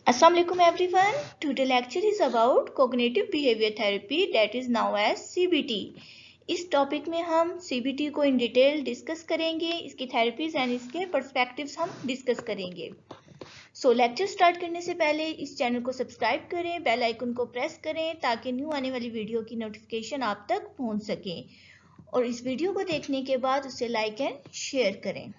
Assalamu alaikum everyone. Today lecture is about cognitive behavior therapy that is now as CBT. इस topic में हम CBT को in detail discuss करेंगे, इसकी therapies and इसके perspectives हम डिस्कस करेंगे। सो लेक्चर स्टार्ट करने से पहले इस चैनल को सब्सक्राइब करें, बेल आइकन को प्रेस करें ताकि न्यू आने वाली वीडियो की नोटिफिकेशन आप तक पहुंच सके और इस वीडियो को देखने के बाद उसे लाइक एंड शेयर करें।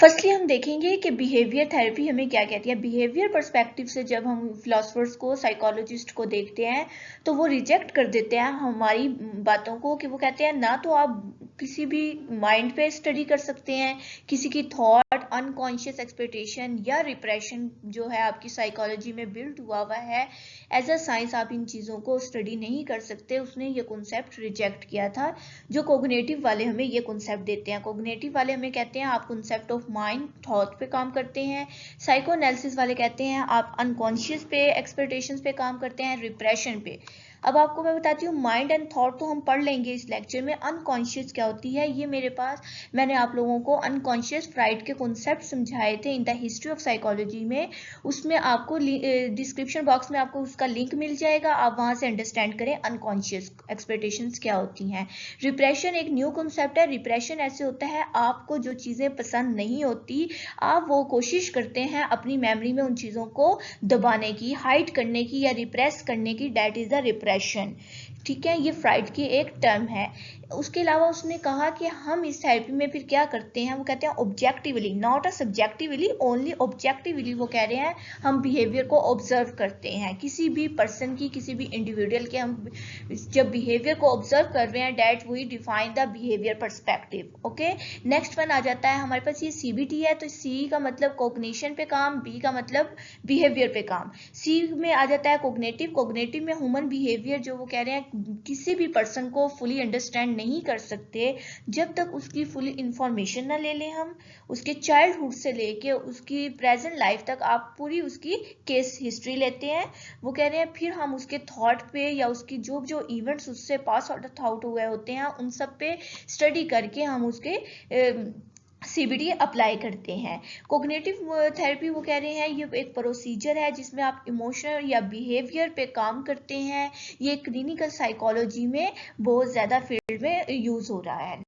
फर्स्टली हम देखेंगे कि बिहेवियर थेरेपी हमें क्या कहती है। बिहेवियर पर्सपेक्टिव से जब हम फिलोसफर्स को, साइकोलॉजिस्ट को देखते हैं तो वो रिजेक्ट कर देते हैं हमारी बातों को, कि वो कहते हैं ना तो आप किसी भी माइंड पे स्टडी कर सकते हैं, किसी की थॉट, अनकॉन्शियस एक्सपेक्टेशन या रिप्रेशन जो है आपकी साइकोलॉजी में बिल्ड हुआ है, एज अ साइंस आप इन चीज़ों को स्टडी नहीं कर सकते। उसने ये कॉन्सेप्ट रिजेक्ट किया था। जो कोग्निटिव वाले हमें ये कॉन्सेप्ट देते हैं, कोग्निटिव वाले हमें कहते हैं आप कॉन्सेप्ट ऑफ माइंड, थॉट पे काम करते हैं। साइको एनालिसिस वाले कहते हैं आप अनकॉन्शियस पे, एक्सपेक्टेशंस पे काम करते हैं, रिप्रेशन पे। अब आपको मैं बताती हूँ, माइंड एंड थॉट तो हम पढ़ लेंगे इस लेक्चर में। अनकॉन्शियस क्या होती है ये मेरे पास, मैंने आप लोगों को अनकॉन्शियस फ्राइड के कॉन्सेप्ट समझाए थे in the history of psychology में। उसमें आपको डिस्क्रिप्शन बॉक्स में आपको उसका लिंक मिल जाएगा, आप वहां से अंडरस्टैंड करें अनकॉन्शियस एक्सपेक्टेशंस क्या होती हैं। रिप्रेशन एक न्यू कॉन्सेप्ट है। रिप्रेशन ऐसे होता है आपको जो चीजें पसंद नहीं होती, आप वो कोशिश करते हैं अपनी मेमोरी में उन चीजों को दबाने की, हाइड करने की या रिप्रेस करने की, दैट इज द रिप्रेशन। ठीक है, ये फ्राइड की एक टर्म है। उसके अलावा उसने कहा कि हम इस थेरेपी में फिर क्या करते हैं, वो कहते हैं objectively, not a subjectively, only objectively. वो कह रहे हैं हम बिहेवियर को ऑब्जर्व करते हैं, किसी भी पर्सन की, किसी भी इंडिविजुअल के हम जब बिहेवियर को ऑब्जर्व कर रहे हैं, that we define the behaviour perspective. Okay, next one आ जाता है हमारे पास, ये CBT है तो C का मतलब कॉग्निशन पे काम, B का मतलब बिहेवियर पे काम। C में आ जाता है कोग्निटिव। कोग्निटिव में ह्यूमन बिहेवियर, जो वो कह रहे हैं किसी भी पर्सन को फुली अंडरस्टैंड नहीं कर सकते जब तक उसकी फुली इंफॉर्मेशन ना ले लें हम, उसके चाइल्डहुड से लेके उसकी प्रेजेंट लाइफ तक आप पूरी उसकी केस हिस्ट्री लेते हैं। वो कह रहे हैं फिर हम उसके थॉट पे या उसकी जो जो इवेंट्स उससे पास आउट हुए होते हैं उन सब पे स्टडी करके हम उसके CBT अप्लाई करते हैं। कोग्निटिव थेरेपी वो कह रहे हैं ये एक प्रोसीजर है जिसमें आप इमोशनल या बिहेवियर पे काम करते हैं। ये क्लिनिकल साइकोलॉजी में बहुत ज़्यादा फील्ड में यूज़ हो रहा है।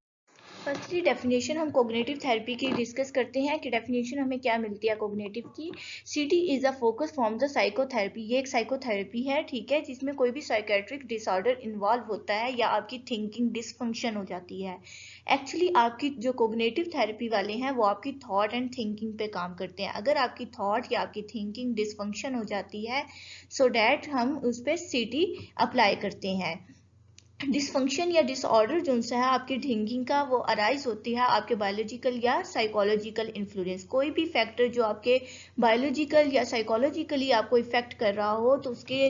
फर्स्टली डेफिनेशन हम कोग्निटिव थेरेपी की डिस्कस करते हैं कि डेफिनेशन हमें क्या मिलती है कोग्निटिव की। CT is a focus from the psychotherapy. ये एक साइकोथेरेपी है, ठीक है, जिसमें कोई भी साइकेट्रिक डिसऑर्डर इन्वॉल्व होता है या आपकी थिंकिंग डिसफंक्शन हो जाती है। एक्चुअली आपकी जो कोग्निटिव थेरेपी वाले हैं वो आपकी थॉट एंड थिंकिंग पे काम करते हैं। अगर आपकी थॉट या आपकी थिंकिंग डिसफंक्शन हो जाती है, सो डैट हम उस पर CT अप्लाई करते हैं। डिसफंक्शन या डिसऑर्डर जो सा है आपकी थिंकिंग का, वो अराइज होती है आपके बायोलॉजिकल या साइकोलॉजिकल इन्फ्लुएंस। कोई भी फैक्टर जो आपके बायोलॉजिकल या साइकोलॉजिकली आपको इफेक्ट कर रहा हो तो उसके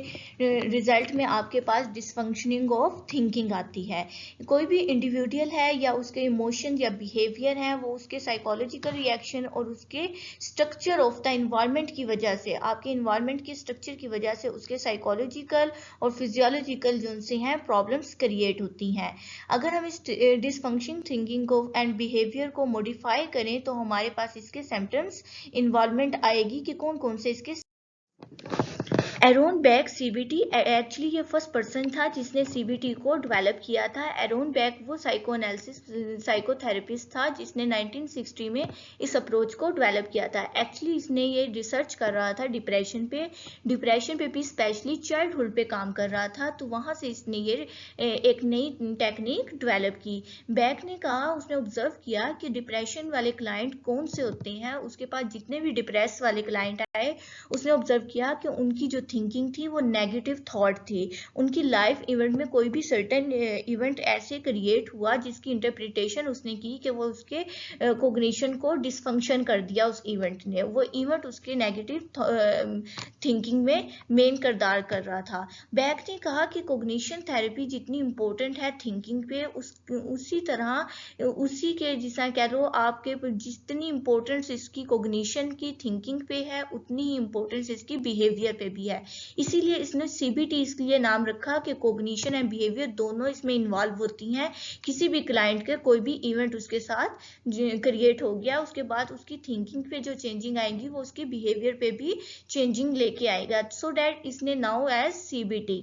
रिजल्ट में आपके पास डिसफंक्शनिंग ऑफ थिंकिंग आती है। कोई भी इंडिविजुअल है या उसके इमोशन या बिहेवियर हैं, वो उसके साइकोलॉजिकल रिएक्शन और उसके स्ट्रक्चर ऑफ द इन्वायरमेंट की वजह से, आपके इन्वायरमेंट के स्ट्रक्चर की वजह से उसके साइकोलॉजिकल और फिजियोलॉजिकल जो उनसे हैं प्रॉब्लम्स क्रिएट होती हैं। अगर हम इस डिसफंक्शन थिंकिंग को एंड बिहेवियर को मॉडिफाई करें तो हमारे पास इसके सिम्टम्स इन्वॉल्वमेंट आएगी कि कौन कौन से इसके। एरोन बेक CBT, एक्चुअली ये फर्स्ट पर्सन था जिसने CBT को डेवलप किया था। एरोन बेक वो साइकोथेरेपिस्ट था जिसने 1960 में इस अप्रोच को डेवलप किया था। एक्चुअली इसने ये रिसर्च कर रहा था डिप्रेशन पे भी स्पेशली चाइल्डहुड पे काम कर रहा था, तो वहाँ से इसने ये एक नई टेक्निक डेवलप की। बेक ने कहा, उसने ऑब्जर्व किया कि डिप्रेशन वाले क्लाइंट कौन से होते हैं, उसके पास जितने भी डिप्रेस वाले क्लाइंट आए उसने ऑब्जर्व किया कि उनकी जो थिंकिंग थी वो नेगेटिव थॉट थी। उनकी लाइफ इवेंट में कोई भी सर्टेन इवेंट ऐसे क्रिएट हुआ जिसकी इंटरप्रिटेशन उसने की कि वो उसके कोग्निशन को डिसफंक्शन कर दिया उस इवेंट ने। वो इवेंट उसके नेगेटिव थिंकिंग में मेन किरदार कर रहा था। बैक ने कहा कि कोग्निशन थेरेपी जितनी इम्पोर्टेंट है थिंकिंग पे, उसी तरह उसी के जैसा कह लो आपके जितनी इम्पोर्टेंस इसकी कोग्निशन की थिंकिंग पे है उतनी ही इम्पोर्टेंस इसकी बिहेवियर पे भी है। इसीलिए इसने CBT इसलिए नाम रखा कि कोग्निशन एंड बिहेवियर दोनों इसमें इन्वॉल्व होती हैं। किसी भी क्लाइंट के कोई भी इवेंट उसके साथ क्रिएट हो गया, उसके बाद उसकी थिंकिंग पे जो चेंजिंग आएगी वो उसकी बिहेवियर पे भी चेंजिंग लेके आएगा। सो दैट इसने now as CBT।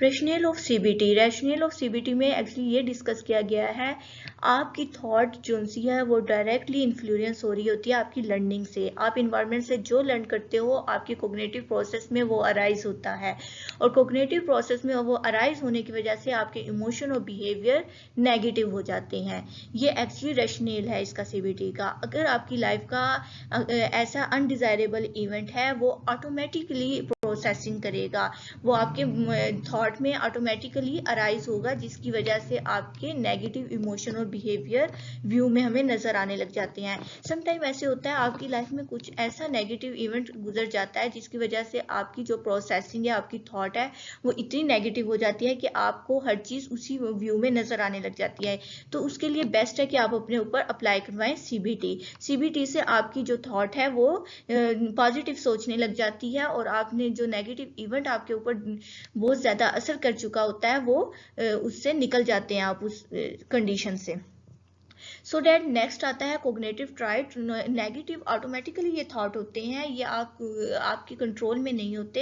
Rational of CBT, rational of CBT में एक्चुअली ये डिस्कस किया गया है, आपकी थॉट जो सी है वो डायरेक्टली इन्फ्लुएंस हो रही होती है आपकी लर्निंग से। आप इन्वायरमेंट से जो लर्न करते हो आपकी कोग्निटिव प्रोसेस में वो अराइज होता है, और कोग्निटिव प्रोसेस में वो अराइज होने की वजह से आपके इमोशन और बिहेवियर नेगेटिव हो जाते हैं। ये एक्चुअली रैशनल है इसका CBT का। अगर आपकी लाइफ का ऐसा अनडिजायरेबल इवेंट है वो ऑटोमेटिकली प्रोसेसिंग करेगा, वो आपके थॉट में ऑटोमेटिकली अराइज होगा, जिसकी वजह से आपके नेगेटिव इमोशन और बिहेवियर व्यू में हमें नजर आने लग जाते हैं। समटाइम ऐसे होता है आपकी लाइफ में कुछ ऐसा नेगेटिव इवेंट गुजर जाता है जिसकी वजह से आपकी जो प्रोसेसिंग है, आपकी थॉट है, वो इतनी नेगेटिव हो जाती है कि आपको हर चीज उसी व्यू में नजर आने लग जाती है। तो उसके लिए बेस्ट है कि आप अपने ऊपर अप्लाई करवाएं CBT से आपकी जो थॉट है वो पॉजिटिव सोचने लग जाती है, और आपने जो नेगेटिव इवेंट आपके ऊपर बहुत ज्यादा असर कर चुका होता है वो उससे निकल जाते हैं आप उस कंडीशन से। सो डैट नेक्स्ट आता है कोग्निटिव ट्राइड। नेगेटिव ऑटोमेटिकली ये थॉट होते हैं, ये आपके कंट्रोल में नहीं होते,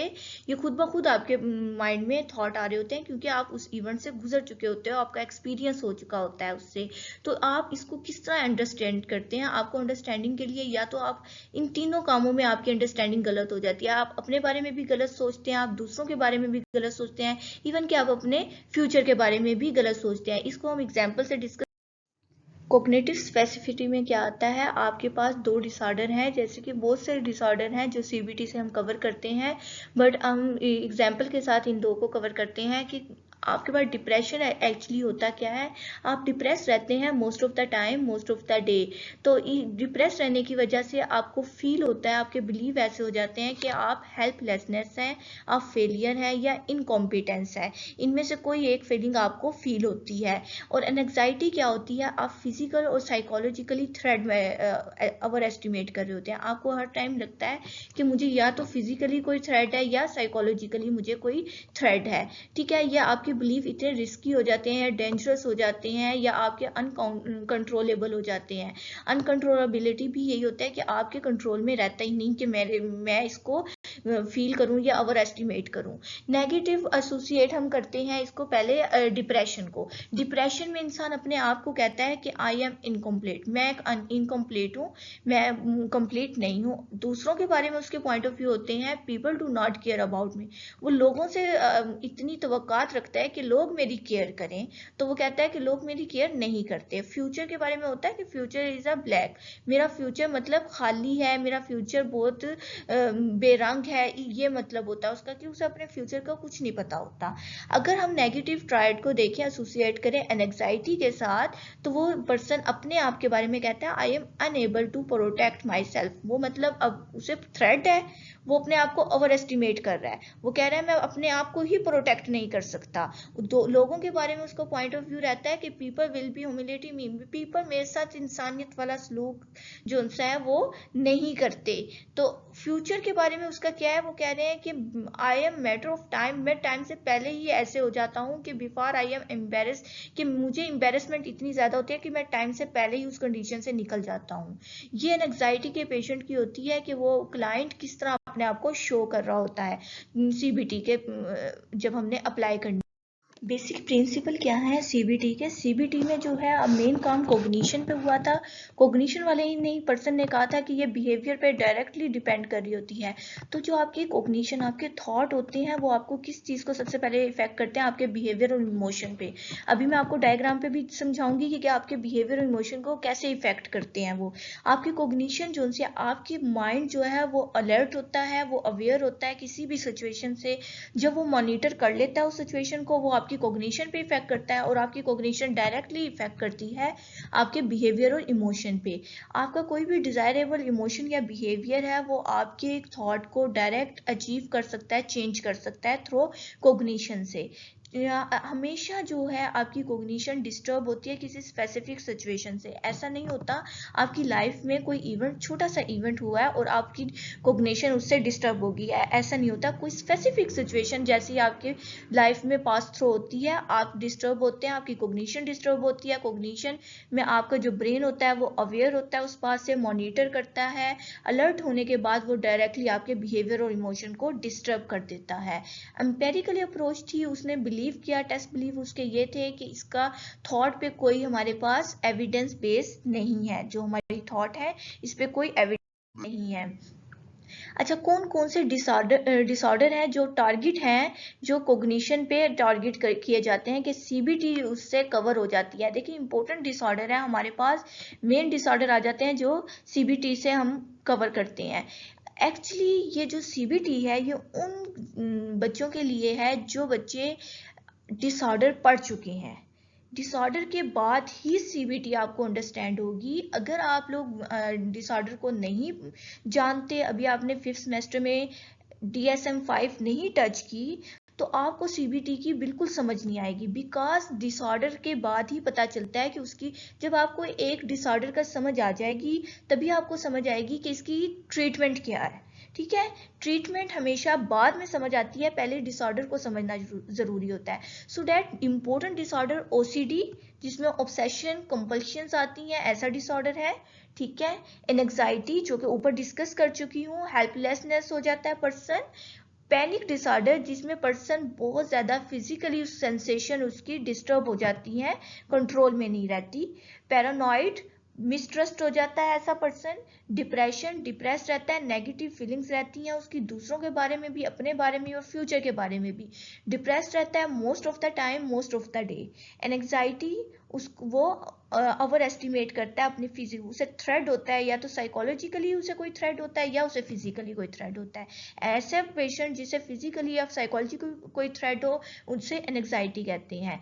ये खुद ब खुद आपके माइंड में थॉट आ रहे होते हैं, क्योंकि आप उस इवेंट से गुजर चुके होते हो, आपका एक्सपीरियंस हो चुका होता है उससे। तो आप इसको किस तरह अंडरस्टैंड करते हैं, आपको अंडरस्टैंडिंग के लिए या तो आप इन तीनों कामों में आपकी अंडरस्टैंडिंग गलत हो जाती है। आप अपने बारे में भी गलत सोचते हैं, आप दूसरों के बारे में भी गलत सोचते हैं, इवन कि आप अपने फ्यूचर के बारे में भी गलत सोचते हैं। इसको हम एग्जाम्पल से डिस्कस। कोग्निटिव स्पेसिफिटी में क्या आता है, आपके पास 2 डिसऑर्डर हैं, जैसे कि बहुत सारे डिसऑर्डर हैं जो CBT से हम कवर करते हैं, बट हम एग्जाम्पल के साथ इन 2 को कवर करते हैं कि आपके पास डिप्रेशन एक्चुअली होता क्या है। आप डिप्रेस रहते हैं most of the time, most of the day. तो डिप्रेस रहने की वजह से आपको फील होता है, आपके बिलीव ऐसे हो जाते हैं कि आप हेल्पलेसनेस हैं, आप फेलियर हैं या इनकॉम्पिटेंस है, इनमें से कोई एक फीलिंग आपको फील होती है। और एंग्जाइटी क्या होती है, आप फिजिकल और साइकोलॉजिकली थ्रेट में ओवर एस्टिमेट कर रहे होते हैं। आपको हर टाइम लगता है कि मुझे या तो फिजिकली कोई थ्रेट है या साइकोलॉजिकली मुझे कोई थ्रेट है। ठीक है, या आपके बिलीफ इतने रिस्की हो जाते हैं, डेंजरस हो जाते हैं, या आपके अनकंट्रोलेबल हो जाते हैं। अनकंट्रोलेबिलिटी भी यही होता है कि आपके कंट्रोल में रहता ही नहीं कि मैं इसको फील करूं या ओवर एस्टिमेट करूं। नेगेटिव एसोसिएट हम करते हैं इसको पहले डिप्रेशन को। डिप्रेशन में इंसान अपने आप को कहता है कि आई एम इनकम्प्लीट, मैं एक इनकम्प्लीट हूँ, मैं कंप्लीट नहीं हूँ। दूसरों के बारे में उसके पॉइंट ऑफ व्यू होते हैं, people do not care about me. वो लोगों से इतनी तवक्कात रखता है कि लोग मेरी केयर करें, तो वो कहता है कि लोग मेरी केयर नहीं करते। फ्यूचर के बारे में होता है कि फ्यूचर इज अ ब्लैक, मेरा फ्यूचर मतलब खाली है, मेरा फ्यूचर बहुत बेरंग है, ये मतलब होता है उसका कि उसे अपने फ्यूचर का कुछ नहीं पता होता। अगर हम नेगेटिव ट्रायड को देखें, एसोसिएट करें एंजाइटी के साथ, तो वो पर्सन अपने आप के बारे में कहता है I am unable to protect myself. वो मतलब अब उसे थ्रेट है, वो अपने आप को ओवर एस्टिमेट कर रहा है, वो कह रहा है मैं अपने आप को ही प्रोटेक्ट नहीं कर सकता। लोगों के बारे में उसका पॉइंट ऑफ व्यू रहता है कि people will be humiliating me, people मेरे साथ इंसानियत वाला सलूक जो उनसे है वो नहीं करते। तो फ्यूचर के बारे में उसका क्या है, वो कह रहे हैं कि I am matter of time, मैं टाइम से पहले ही ऐसे हो जाता हूँ कि बिफोर आई एम एम्बेरस, कि मुझे एम्बेरसमेंट इतनी ज्यादा होती है कि मैं टाइम से पहले ही उस कंडीशन से निकल जाता हूँ। ये एंजाइटी के पेशेंट की होती है कि वो क्लाइंट किस तरह अपने आप को शो कर रहा होता है CBT के जब हमने अप्लाई करनी। बेसिक प्रिंसिपल क्या है CBT के। CBT में जो है अब मेन काम कोग्निशन पे हुआ था। कोग्निशन वाले ही नहीं पर्सन ने कहा था कि ये बिहेवियर पे डायरेक्टली डिपेंड कर रही होती है। तो जो आपकी कोग्निशन, आपके थॉट होते हैं, वो आपको किस चीज़ को सबसे पहले इफेक्ट करते हैं, आपके बिहेवियर और इमोशन पे। अभी मैं आपको डायग्राम पे भी समझाऊंगी कि आपके बिहेवियर और इमोशन को कैसे इफेक्ट करते हैं वो। आपकी कोग्निशन जो उनसे, आपकी माइंड जो है वो अलर्ट होता है, वो अवेयर होता है किसी भी सिचुएशन से। जब वो मॉनिटर कर लेता है उस सिचुएशन को, वो आपकी कोग्निशन पे इफेक्ट करता है, और आपकी कोग्निशन डायरेक्टली इफेक्ट करती है आपके बिहेवियर और इमोशन पे। आपका कोई भी डिजायरेबल इमोशन या बिहेवियर है वो आपके एक थॉट को डायरेक्ट अचीव कर सकता है, चेंज कर सकता है थ्रू कोग्निशन से। हमेशा जो है आपकी कोग्निशन डिस्टर्ब होती है किसी स्पेसिफिक सिचुएशन से। ऐसा नहीं होता आपकी लाइफ में कोई इवेंट, छोटा सा इवेंट हुआ है और आपकी कोग्निशन उससे डिस्टर्ब होगी, ऐसा नहीं होता। कोई स्पेसिफिक सिचुएशन जैसी आपके लाइफ में पास थ्रू होती है, आप डिस्टर्ब होते हैं, आपकी कोग्निशन डिस्टर्ब होती है। कोग्निशन में आपका जो ब्रेन होता है वो अवेयर होता है, उस बात से मॉनिटर करता है। अलर्ट होने के बाद वो डायरेक्टली आपके बिहेवियर और इमोशन को डिस्टर्ब कर देता है। एम्पेरिकल अप्रोच थी, उसने बिलीव किया, टेस्ट बिलीव उसके ये थे कि इसका थॉट पे कोई हमारे पास एविडेंस बेस नहीं है, जो हमारी थॉट है इस पे कोई एविडेंस नहीं है। अच्छा, कौन कौन से डिसऑर्डर हैं जो टारगेट हैं, जो कोग्निशन पे टारगेट किए जाते हैं कि सीबीटी उससे कवर हो जाती है। देखिए इंपॉर्टेंट डिसऑर्डर है हमारे पास, मेन डिसऑर्डर आ जाते हैं जो सीबीटी से हम कवर करते हैं। एक्चुअली ये जो सीबीटी है ये उन बच्चों के लिए है जो बच्चे डिसऑर्डर पढ़ चुके हैं। डिसऑर्डर के बाद ही सीबीटी आपको अंडरस्टैंड होगी। अगर आप लोग डिसऑर्डर को नहीं जानते, अभी आपने 5th सेमेस्टर में DSM-5 नहीं टच की, तो आपको सीबीटी की बिल्कुल समझ नहीं आएगी। बिकॉज डिसऑर्डर के बाद ही पता चलता है कि उसकी, जब आपको एक डिसऑर्डर का समझ आ जाएगी तभी आपको समझ आएगी कि इसकी ट्रीटमेंट क्या है। ठीक है, ट्रीटमेंट हमेशा बाद में समझ आती है, पहले डिसऑर्डर को समझना जरूरी होता है। So that important disorder OCD, जिसमें ऑब्सेशन कंपल्शंस आती हैं, ऐसा डिसऑर्डर है। ठीक है, एंजाइटी जो कि ऊपर डिस्कस कर चुकी हूँ, हेल्पलेसनेस हो जाता है पर्सन। पैनिक डिसऑर्डर जिसमें पर्सन बहुत ज्यादा फिजिकली सेंसेशन उसकी डिस्टर्ब हो जाती हैं, कंट्रोल में नहीं रहती। पैरानॉइड, मिसट्रस्ट हो जाता है ऐसा पर्सन। डिप्रेशन, डिप्रेस रहता है, नेगेटिव फीलिंग्स रहती हैं उसकी दूसरों के बारे में भी, अपने बारे में और फ्यूचर के बारे में भी। डिप्रेस रहता है most of the time, most of the day. Anxiety, वो ओवर एस्टिमेट करता है अपनी फिजिक, उसे थ्रेड होता है, या तो साइकोलॉजिकली उसे कोई थ्रेड होता है या उसे फिजिकली कोई थ्रेड होता है। ऐसे पेशेंट जिसे फिजिकली या साइकोलॉजिकली कोई थ्रेड हो उसे एंजाइटी कहते हैं।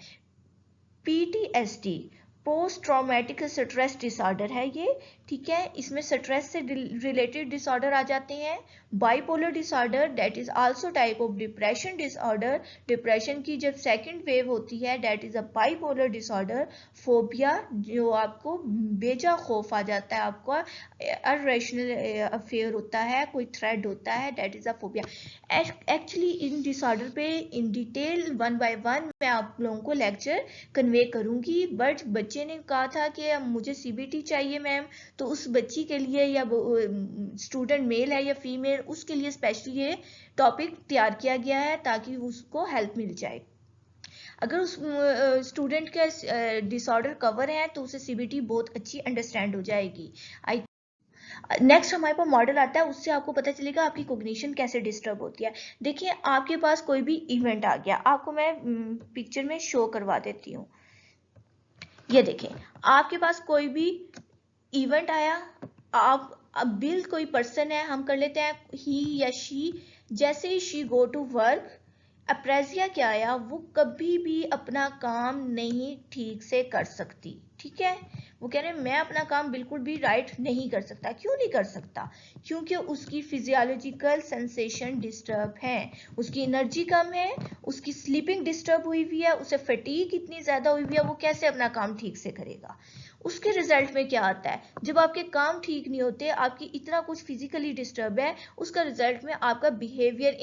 PTSD, post traumatic stress disorder है ये। ठीक है, इसमें स्ट्रेस से रिलेटेड डिसऑर्डर आ जाते हैं। Bipolar disorder, that is also type of depression disorder. Depression की जब सेकंड वेव होती है, that is a bipolar disorder. Phobia, जो आपको बेजा खौफ आ जाता है, आपका अनरेशनल अफेयर होता है, कोई थ्रेड होता है, that is a phobia. Actually in disorder पे इन डिटेल 1 बाय 1 मैं आप लोगों को लेक्चर कन्वे करूंगी, बट बच्चे ने कहा था कि मुझे सीबीटी चाहिए मैम, तो उस बच्ची के लिए, या स्टूडेंट मेल है या फीमेल, उसके लिए स्पेशली ये टॉपिक तैयार किया गया है ताकि उसको हेल्प मिल जाए। अगर उस स्टूडेंट का डिसऑर्डर कवर है तो उसे सीबीटी बहुत अच्छी अंडरस्टैंड हो जाएगी। नेक्स्ट हमारे पास मॉडल आता है, उससे आपको पता चलेगा आपकी कोग्निशन कैसे डिस्टर्ब होती है। देखिए आपके पास कोई भी इवेंट आ गया, आपको मैं पिक्चर में शो करवा देती हूँ। ये देखें, आपके पास कोई भी इवेंट आया, आप अब बिल कोई पर्सन है, हम कर लेते हैं ही या शी। जैसे ही शी गो टू वर्क, अप्रेजिया क्या आया, वो कभी भी अपना काम नहीं ठीक से कर सकती। ठीक है, वो कह रहे हैं मैं अपना काम बिल्कुल भी राइट नहीं कर सकता। क्यों नहीं कर सकता? क्योंकि उसकी फिजियोलॉजिकल सेंसेशन डिस्टर्ब है, उसकी एनर्जी कम है, उसकी स्लीपिंग डिस्टर्ब हुई हुई है, उसे फटीग इतनी ज्यादा हुई हुई है, वो कैसे अपना काम ठीक से करेगा? उसके रिजल्ट में क्या आता है, जब आपके काम ठीक नहीं होते, आपकी इतना कुछ फिजिकली डिस्टर्ब है, उसका रिजल्ट में आपका बिहेवियर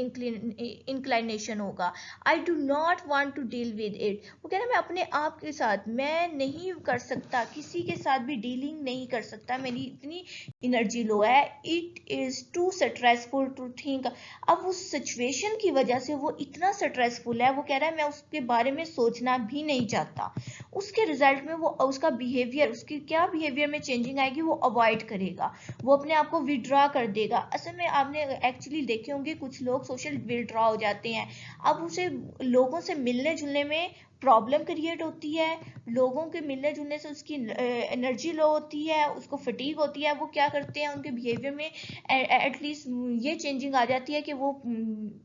इंक्लाइनेशन होगा। I do not want to deal with it. वो कह रहा है मैं अपने आप के साथ मैं नहीं कर सकता, किसी के साथ भी डीलिंग नहीं कर सकता, मेरी इतनी एनर्जी लो है, it is too stressful to think. अब उस सिचुएशन की वजह से वो इतना स्ट्रेसफुल है, वो कह रहा है मैं उसके बारे में सोचना भी नहीं चाहता। उसके रिजल्ट में वो उसका बिहेवियर, उसकी क्या बिहेवियर में चेंजिंग आएगी, वो अवॉइड करेगा, वो अपने आप को विड्रॉ कर देगा। असल में आपने एक्चुअली देखे होंगे कुछ लोग सोशल विड्रॉ हो जाते हैं, अब उसे लोगों से मिलने जुलने में प्रॉब्लम क्रिएट होती है, लोगों के मिलने जुलने से उसकी एनर्जी लो होती है, उसको फटीग होती है। वो क्या करते हैं, उनके बिहेवियर में एटलीस्ट ये चेंजिंग आ जाती है कि वो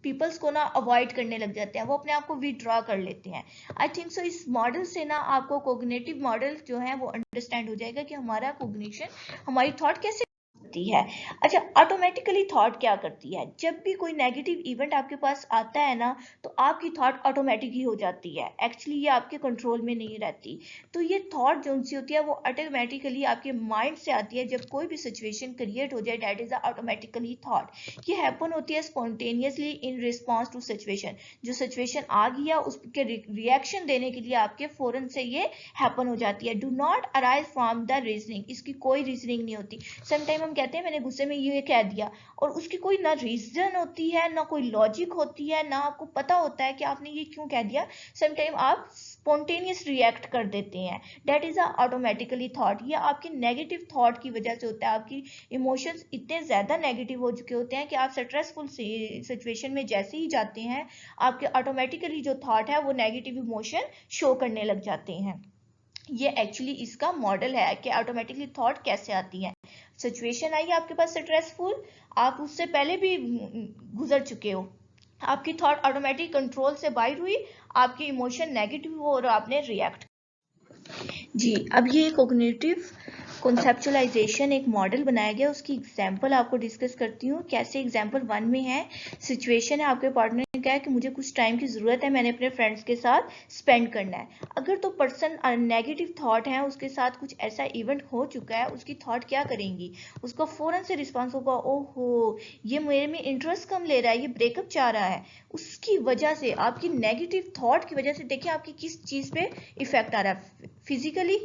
पीपल्स को ना अवॉइड करने लग जाते हैं, वो अपने आप को विड्रॉ कर लेते हैं। आई थिंक सो इस मॉडल से ना आपको कोग्निटिव मॉडल जो है वो अंडरस्टैंड हो जाएगा कि हमारा कोग्निशन, हमारी थॉट कैसे करती है। अच्छा, ऑटोमेटिकली थॉट क्या करती है? जब भी कोई नेगेटिव इवेंट आपके पास आता है ना, तो आपकी थॉट ऑटोमेटिक ही हो जाती है। एक्चुअली ये आपके कंट्रोल में नहीं रहती। तो ये थॉट जो सी होती है वो ऑटोमेटिकली आपके माइंड से आती है। जब कोई भी सिचुएशन क्रिएट हो जाए, दैट इज ऑटोमेटिकली थॉट। ये हैपन होती है spontaneously in response to situation. जो सिचुएशन आ गया उसके रिएक्शन देने के लिए आपके फौरन से ये हैपन हो जाती है। Do not arise from the reasoning. इसकी कोई रीजनिंग नहीं होती। समटाइम हम कहते हैं मैंने गुस्से में ये कह दिया, और उसकी कोई ना रीजन होती है, ना कोई लॉजिक होती है, ना आपको पता होता है कि आपने ये क्यों कह दिया। समटाइम आप स्पॉन्टेनियस रिएक्ट कर देते हैं। That is automatically thought. ये आपके नेगेटिव थॉट की वजह से होता है। आपकी इमोशंस इतने ज्यादा नेगेटिव हो चुके होते हैं कि आप स्ट्रेसफुल सिचुएशन में जैसे ही जाते हैं, आपके ऑटोमेटिकली जो थॉट है वो नेगेटिव इमोशन शो करने लग जाते हैं। ये एक्चुअली इसका मॉडल है कि ऑटोमेटिकली थॉट कैसे आती है। सिचुएशन आई आपके पास स्ट्रेसफुल, आप उससे पहले भी गुजर चुके हो, आपकी थॉट ऑटोमेटिक कंट्रोल से बाहर हुई, आपकी इमोशन नेगेटिव हो और आपने रिएक्ट। जी, अब ये कॉग्निटिव कॉन्सेप्चुअलाइजेशन एक मॉडल बनाया गया, उसकी एग्जांपल आपको डिस्कस करती हूँ। कैसे? एग्जांपल 1 में है, सिचुएशन है, आपके पार्टनर ने कहा कि मुझे कुछ टाइम की ज़रूरत है, मैंने अपने फ्रेंड्स के साथ स्पेंड करना है। अगर तो पर्सन नेगेटिव थॉट है, उसके साथ कुछ ऐसा इवेंट हो चुका है, उसकी थॉट क्या करेंगी? उसका फ़ौरन से रिस्पॉन्स होगा, ओहो ये मेरे में इंटरेस्ट कम ले रहा है, ये ब्रेकअप चाह रहा है। उसकी वजह से, आपकी नेगेटिव थॉट की वजह से, देखिए आपकी किस चीज़ पे इफेक्ट आ रहा है। फिजिकली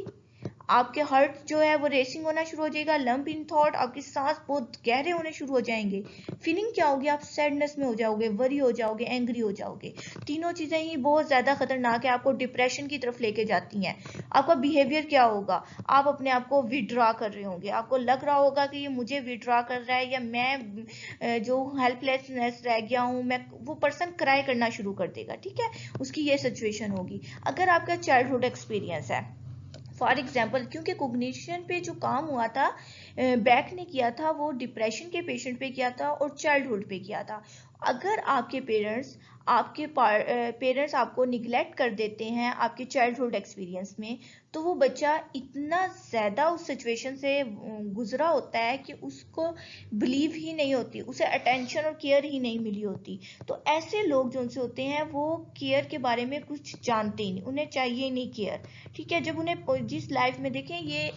आपके हार्ट जो है वो रेसिंग होना शुरू हो जाएगा, लंप इन थॉट, आपकी सांस बहुत गहरे होने शुरू हो जाएंगे। फीलिंग क्या होगी? आप सैडनेस में हो जाओगे, वरी हो जाओगे, एंग्री हो जाओगे। तीनों चीजें ही बहुत ज्यादा खतरनाक है, आपको डिप्रेशन की तरफ लेके जाती हैं। आपका बिहेवियर क्या होगा? आप अपने आप को विड्रॉ कर रहे होंगे, आपको लग रहा होगा कि ये मुझे विड्रॉ कर रहा है, या मैं जो हेल्पलेसनेस रह गया हूँ, मैं वो पर्सन क्राई करना शुरू कर देगा। ठीक है, उसकी ये सिचुएशन होगी। अगर आपका चाइल्डहुड एक्सपीरियंस है, फॉर एग्जाम्पल, क्योंकि कोग्निशन पे जो काम हुआ था, बैक ने किया था, वो डिप्रेशन के पेशेंट पे किया था और चाइल्डहुड पे किया था। अगर आपके पेरेंट्स आपको निगलेक्ट कर देते हैं आपके चाइल्डहुड एक्सपीरियंस में, तो वो बच्चा इतना ज़्यादा उस सिचुएशन से गुजरा होता है कि उसको बिलीव ही नहीं होती, उसे अटेंशन और केयर ही नहीं मिली होती। तो ऐसे लोग जो उनसे होते हैं वो केयर के बारे में कुछ जानते ही नहीं, उन्हें चाहिए नहीं केयर। ठीक है, जब उन्हें जिस लाइफ में, देखें ये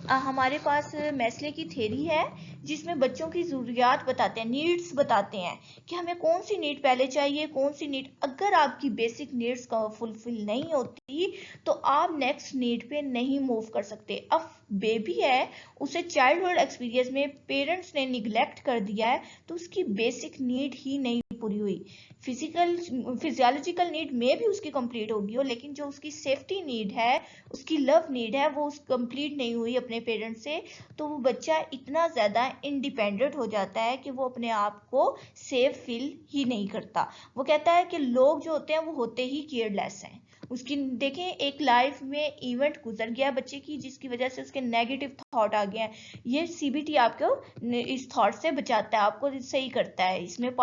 हमारे पास मैस्ले की थ्योरी है जिसमें बच्चों की ज़रूरियात बताते हैं, नीड्स बताते हैं कि हमें कौन सी नीड पहले चाहिए, कौन सी नीड। अगर आपकी बेसिक नीड्स का फुलफिल नहीं होती तो आप नेक्स्ट नीड पे नहीं मूव कर सकते। अब बेबी है, उसे चाइल्डहुड एक्सपीरियंस में पेरेंट्स ने निगलेक्ट कर दिया है, तो उसकी बेसिक नीड ही नहीं पूरी हुई। फिजियोलॉजिकल नीड में भी उसकी कंप्लीट होगी हो, लेकिन जो उसकी सेफ्टी नीड है, उसकी लव नीड है, वो कंप्लीट नहीं हुई अपने पेरेंट्स से। तो वो बच्चा इतना ज़्यादा इंडिपेंडेंट हो जाता है कि वो अपने आप को सेफ फील ही नहीं करता। वो कहता है कि लोग जो होते हैं वो होते ही केयरलेस हैं। उसकी देखें, एक लाइफ में इवेंट गुजर गया बच्चे की जिसकी वजह से उसके नेगेटिव थॉट आ गए हैं। ये सीबीटी आपको इस थॉट से बचाता है, आपको सही करता है, इसमें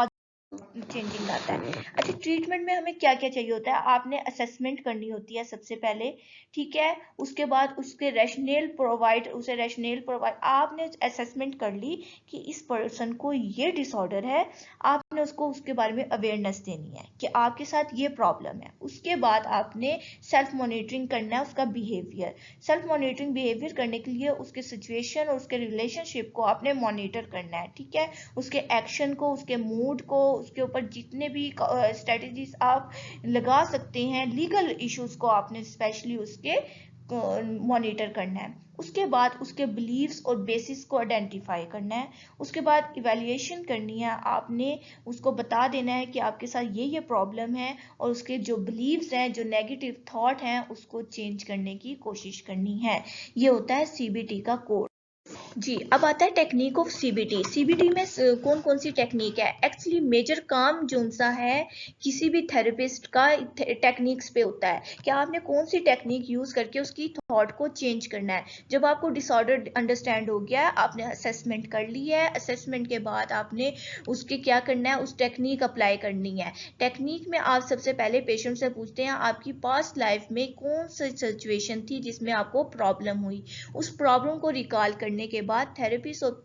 चेंजिंग आता है। अच्छा, ट्रीटमेंट में हमें क्या क्या चाहिए होता है? आपने असेसमेंट करनी होती है सबसे पहले। ठीक है, उसके बाद उसके रैशनल प्रोवाइड, आपने असेसमेंट कर ली कि इस पर्सन को ये डिसऑर्डर है, आपने उसको उसके बारे में अवेयरनेस देनी है कि आपके साथ ये प्रॉब्लम है। उसके बाद आपने सेल्फ मॉनिटरिंग करना है उसका बिहेवियर। सेल्फ मॉनिटरिंग बिहेवियर करने के लिए उसके सिचुएशन और उसके रिलेशनशिप को आपने मॉनिटर करना है। ठीक है, उसके एक्शन को, उसके मूड को, उसके ऊपर जितने भी स्ट्रेटजीज आप लगा सकते हैं, लीगल इश्यूज को आपने स्पेशली उसके मॉनिटर करना है। उसके बाद उसके बिलीव्स और बेसिस को आइडेंटिफाई करना है। उसके बाद इवैल्यूएशन करनी है, आपने उसको बता देना है कि आपके साथ ये प्रॉब्लम है, और उसके जो बिलीव्स हैं, जो नेगेटिव थॉट हैं, उसको चेंज करने की कोशिश करनी है। ये होता है सीबीटी का कोर्स। जी, अब आता है टेक्निक ऑफ सीबीटी। सीबीटी में कौन कौन सी टेक्निक है? एक्चुअली मेजर काम जो सा है किसी भी थेरेपिस्ट का टेक्निक्स पे होता है कि आपने कौन सी टेक्निक यूज करके उसकी थॉट को चेंज करना है। जब आपको डिसऑर्डर अंडरस्टैंड हो गया है, आपने असेसमेंट कर ली है, असेसमेंट के बाद आपने उसके क्या करना है, उस टेक्निक अप्लाई करनी है। टेक्निक में आप सबसे पहले पेशेंट से पूछते हैं आपकी पास्ट लाइफ में कौन सी सिचुएशन थी जिसमें आपको प्रॉब्लम हुई। उस प्रॉब्लम को रिकॉल करने के के बाद थेरेपिस्ट और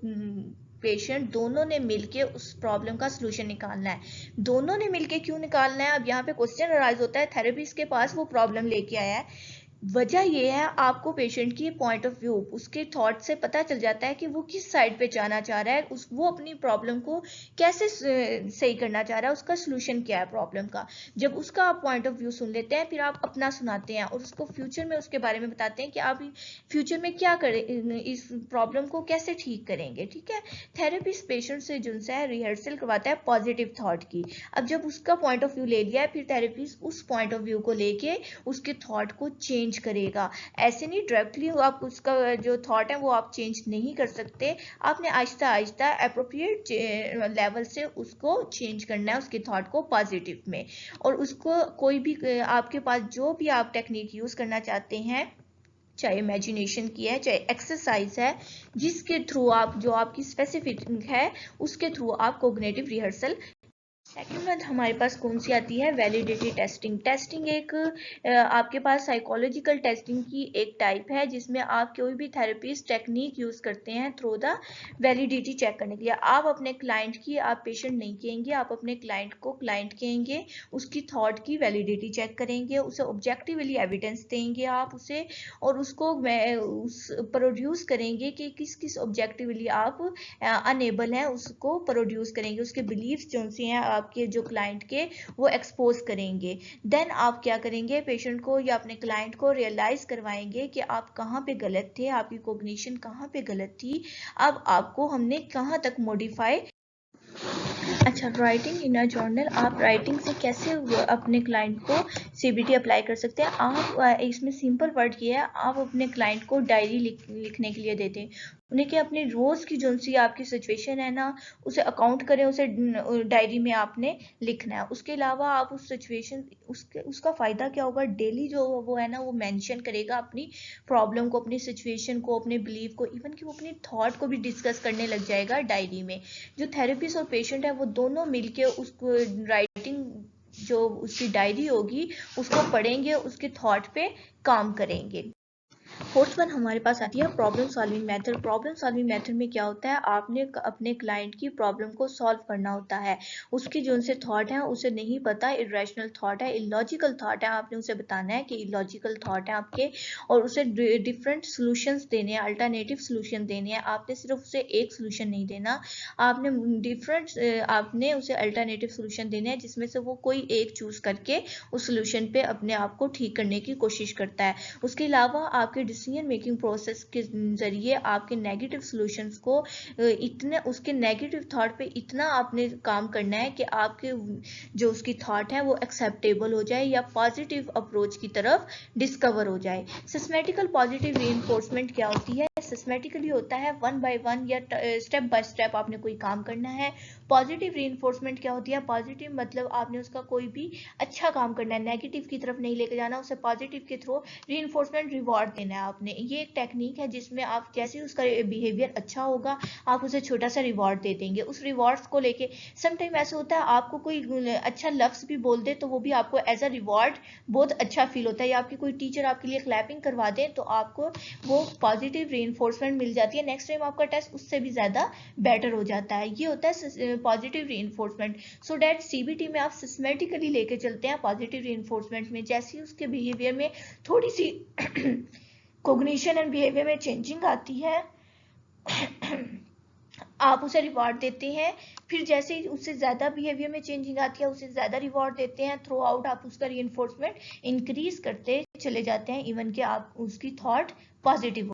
पेशेंट दोनों ने मिलके उस प्रॉब्लम का सलूशन निकालना है। दोनों ने मिलके क्यों निकालना है? अब यहाँ पे क्वेश्चन अराइज होता है, थेरेपिस्ट के पास वो प्रॉब्लम लेके आया है, वजह ये है आपको पेशेंट की पॉइंट ऑफ व्यू, उसके थॉट से पता चल जाता है कि वो किस साइड पे जाना चाह रहा है, वो अपनी प्रॉब्लम को कैसे सही करना चाह रहा है, उसका सलूशन क्या है प्रॉब्लम का। जब उसका आप पॉइंट ऑफ व्यू सुन लेते हैं, फिर आप अपना सुनाते हैं और उसको फ्यूचर में उसके बारे में बताते हैं कि आप फ्यूचर में क्या करें, इस प्रॉब्लम को कैसे ठीक करेंगे। ठीक है, थेरेपिस्ट पेशेंट से जो है रिहर्सल करवाता है पॉजिटिव थॉट की। अब जब उसका पॉइंट ऑफ व्यू ले लिया है, फिर थेरेपिस्ट उस पॉइंट ऑफ व्यू को लेके उसके थॉट को चेंज करेगा। ऐसे नहीं डायरेक्टली आप उसका जो थॉट है वो आप चेंज नहीं कर सकते, आपने आहिस्ता आहिस्ता अप्रोप्रिएट लेवल से उसको चेंज करना है, उसके थॉट को पॉजिटिव में। और उसको कोई भी आपके पास जो भी आप टेक्निक यूज करना चाहते हैं, चाहे इमेजिनेशन की है, चाहे एक्सरसाइज है, जिसके थ्रू आप जो आपकी स्पेसिफिक है उसके थ्रू आप कोग्निटिव रिहर्सल। सेकेंड वन हमारे पास कौन सी आती है? Validity testing. टेस्टिंग एक आपके पास साइकोलॉजिकल टेस्टिंग की एक टाइप है, जिसमें आप कोई भी थेरेपिस्ट टेक्निक यूज करते हैं थ्रू द वैलिडिटी चेक करने के लिए। आप अपने क्लाइंट की, आप पेशेंट नहीं कहेंगे, आप अपने क्लाइंट को क्लाइंट कहेंगे, उसकी थॉट की वैलिडिटी चेक करेंगे, उसे ऑब्जेक्टिवली एविडेंस देंगे आप उसे, और उसको प्रोड्यूस करेंगे कि किस किस ऑब्जेक्टिवली आप अनेबल हैं, उसको प्रोड्यूस करेंगे, उसके बिलीव्स जो से हैं आपके जो क्लाइंट के, वो एक्सपोज करेंगे। देन आप क्या करेंगे? पेशेंट को या अपने क्लाइंट को रियलाइज करवाएंगे कि आप कहाँ पे गलत थे, आपकी कॉग्निशन कहाँ पे गलत थी, अब आपको हमने कहाँ तक मॉडिफाई। अच्छा, राइटिंग इन अ जर्नल। आप राइटिंग से कैसे अपने क्लाइंट को सीबीटी अप्लाई कर सकते हैं? आप इसमें सिंपल वर्ड ये है, आप अपने क्लाइंट को डायरी लिखने के लिए देते हैं, उन्हें कि अपने रोज की जो सी आपकी सिचुएशन है ना, उसे अकाउंट करें, उसे डायरी में आपने लिखना है। उसके अलावा आप उस सिचुएशन, उसका फायदा क्या होगा? डेली जो वो है ना, वो मेंशन करेगा अपनी प्रॉब्लम को, अपनी सिचुएशन को, अपने बिलीव को, इवन कि वो अपनी थॉट को भी डिस्कस करने लग जाएगा डायरी में। जो थेरेपिस्ट और पेशेंट है वो दोनों मिलके उसको राइटिंग, जो उसकी डायरी होगी, उसको पढ़ेंगे, उसके थॉट पे काम करेंगे। फोर्थ वन हमारे पास आती है problem solving method. Problem solving method में क्या होता है? आपने अपने क्लाइंट की प्रॉब्लम को सॉल्व करना होता है। उसकी जो उनसे थॉट है उसे नहीं पता, इरेशनल थॉट है, इलॉजिकल थॉट है, आपने उसे बताना है कि इलॉजिकल थॉट है आपके, और उसे डिफरेंट सोल्यूशंस देने हैं, अल्टरनेटिव सोल्यूशन देने हैं। आपने सिर्फ उसे एक सोल्यूशन नहीं देना, आपने आपने उसे अल्टरनेटिव सोल्यूशन देने हैं, जिसमें से वो कोई एक चूज करके उस सोल्यूशन पे अपने आप को ठीक करने की कोशिश करता है। उसके अलावा आपके डिसीजन मेकिंग प्रोसेस के जरिए आपके नेगेटिव सॉल्यूशंस को इतने, उसके नेगेटिव थॉट पे इतना आपने काम करना है कि आपके जो उसकी थॉट है वो एक्सेप्टेबल हो जाए या पॉजिटिव अप्रोच की तरफ डिस्कवर हो जाए। सिस्टेमेटिकल पॉजिटिव रीइंफोर्समेंट क्या होती है? सिस्टेमेटिकली होता है 1 by 1 या स्टेप बाय स्टेप आपने कोई काम करना है। पॉजिटिव रीइंफोर्समेंट क्या होती है? पॉजिटिव मतलब आपने उसका कोई भी अच्छा काम करना है, नेगेटिव की तरफ नहीं लेके जाना, उसे पॉजिटिव के थ्रू रीइंफोर्समेंट रिवॉर्ड देना है आपने। ये एक टेक्निक है जिसमें आप जैसे उसका बिहेवियर अच्छा होगा, आप उसे छोटा सा रिवॉर्ड दे देंगे। उस रिवॉर्ड्स को लेके समटाइम ऐसा होता है, आपको कोई अच्छा लफ्ज भी बोल दे तो वो भी आपको एज अ रिवॉर्ड बहुत अच्छा फील होता है, या आपकी कोई टीचर आपके लिए क्लैपिंग करवा दे तो आपको वो पॉजिटिव रीइंफोर्समेंट मिल जाती है, नेक्स्ट टाइम आपका टेस्ट उससे भी ज्यादा बेटर हो जाता है। ये होता है positive reinforcement. So that CBT में आप सिस्टेमेटिकली लेके चलते हैं पॉजिटिव रीइंफोर्समेंट में। जैसे ही उसके बिहेवियर में थोड़ी सी कोग्निशन एंड बिहेवियर में चेंजिंग आती है, आप उसे रिवॉर्ड देते हैं। फिर जैसे ही उससे ज़्यादा बिहेवियर में चेंजिंग आती है, उसे ज़्यादा रिवॉर्ड देते हैं। थ्रू आउट आप उसका रीइंफोर्समेंट इंक्रीज करते चले जाते हैं, इवन कि आप उसकी थॉट पॉजिटिव।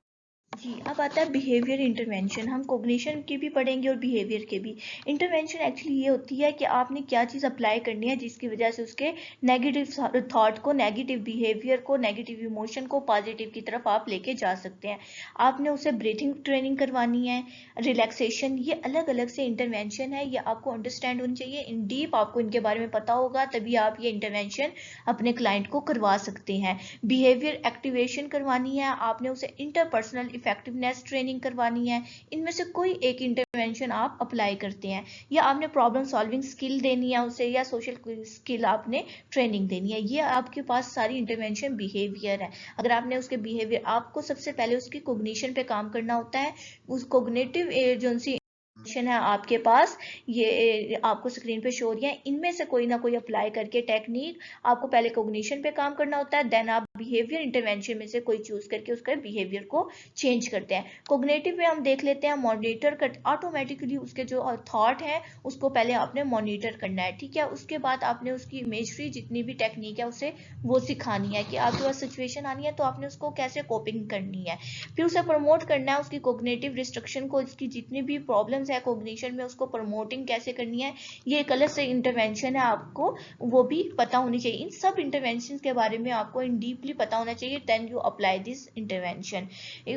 जी, अब आता है बिहेवियर इंटरवेंशन। हम कोग्निशन की भी पढ़ेंगे और बिहेवियर के भी। इंटरवेंशन एक्चुअली ये होती है कि आपने क्या चीज़ अप्लाई करनी है जिसकी वजह से उसके नेगेटिव थॉट को, नेगेटिव बिहेवियर को, नेगेटिव इमोशन को पॉजिटिव की तरफ आप लेके जा सकते हैं। आपने उसे ब्रीथिंग ट्रेनिंग करवानी है, रिलैक्सेशन, ये अलग अलग से इंटरवेंशन है, ये आपको अंडरस्टैंड होनी चाहिए। इन डीप आपको इनके बारे में पता होगा, तभी आप ये इंटरवेंशन अपने क्लाइंट को करवा सकते हैं। बिहेवियर एक्टिवेशन करवानी है, आपने उसे इंटरपर्सनल इफेक्टिवनेस ट्रेनिंग करवानी है, इनमें से कोई एक इंटरवेंशन आप अप्लाई करते हैं, या आपने प्रॉब्लम सॉल्विंग स्किल देनी है उसे, या सोशल स्किल आपने ट्रेनिंग देनी है। ये आपके पास सारी इंटरवेंशन बिहेवियर है। अगर आपने उसके बिहेवियर, आपको सबसे पहले उसकी कोग्निशन पे काम करना होता है। उस कोग्निटिव एजेंसी है आपके पास, ये आपको स्क्रीन पे शो हो रही है, इनमें से कोई ना कोई अप्लाई करके टेक्निक आपको पहले कोग्निशन पे काम करना होता है, देन आप बिहेवियर इंटरवेंशन में से कोई चूज करके उसका बिहेवियर को चेंज करते हैं। कोग्निटिव में हम देख लेते हैं, मॉनिटर कर, ऑटोमेटिकली उसके जो थॉट है उसको पहले आपने मॉनिटर करना है, ठीक है। उसके बाद आपने उसकी इमेजरी जितनी भी टेक्निक है उसे वो सिखानी है कि आपके पास सिचुएशन आनी है तो आपने उसको कैसे कोपिंग करनी है। फिर उसे प्रमोट करना है, उसकी कोग्निटिव रिस्ट्रिक्शन को, उसकी जितनी भी प्रॉब्लम्स है कोग्निशन में उसको प्रमोटिंग कैसे करनी है, ये एक अलग से इंटरवेंशन है, आपको वो भी पता होनी चाहिए। इन सब इंटरवेंशन के बारे में आपको इन डीपली पता होना चाहिए, then you apply this intervention.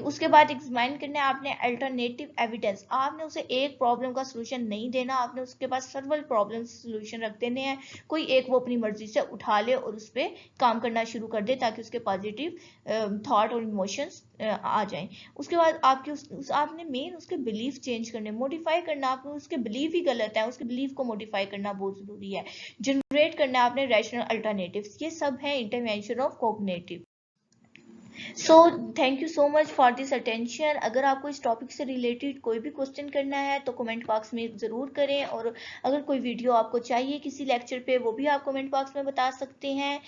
उसके बाद एग्जामिन करना है आपने अल्टरनेटिव एविडेंस। आपने उसे एक प्रॉब्लम का सोल्यूशन नहीं देना, आपने उसके पास सर्वल प्रॉब्लम सोल्यूशन रख देने हैं, कोई एक वो अपनी मर्जी से उठा ले और उस पर काम करना शुरू कर दे ताकि उसके पॉजिटिव थॉट और इमोशंस आ जाएं। उसके बाद आपके आपने मेन उसके बिलीफ चेंज करने, मॉडिफाई करना, आपने उसके बिलीफ ही गलत है, उसके बिलीफ को मॉडिफाई करना बहुत जरूरी है। जनरेट करना है आपने रैशनल अल्टरनेटिव्स। ये सब है intervention of cognitive. So thank you so much for this attention. अगर आपको इस टॉपिक से रिलेटेड कोई भी क्वेश्चन करना है तो कमेंट बॉक्स में ज़रूर करें, और अगर कोई वीडियो आपको चाहिए किसी लेक्चर पे वो भी आप कमेंट बॉक्स में बता सकते हैं।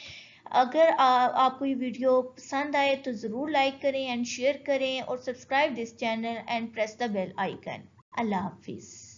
अगर आपको ये वीडियो पसंद आए तो ज़रूर लाइक करें एंड शेयर करें, और subscribe this channel and press the bell icon. अल्लाह हाफिज़।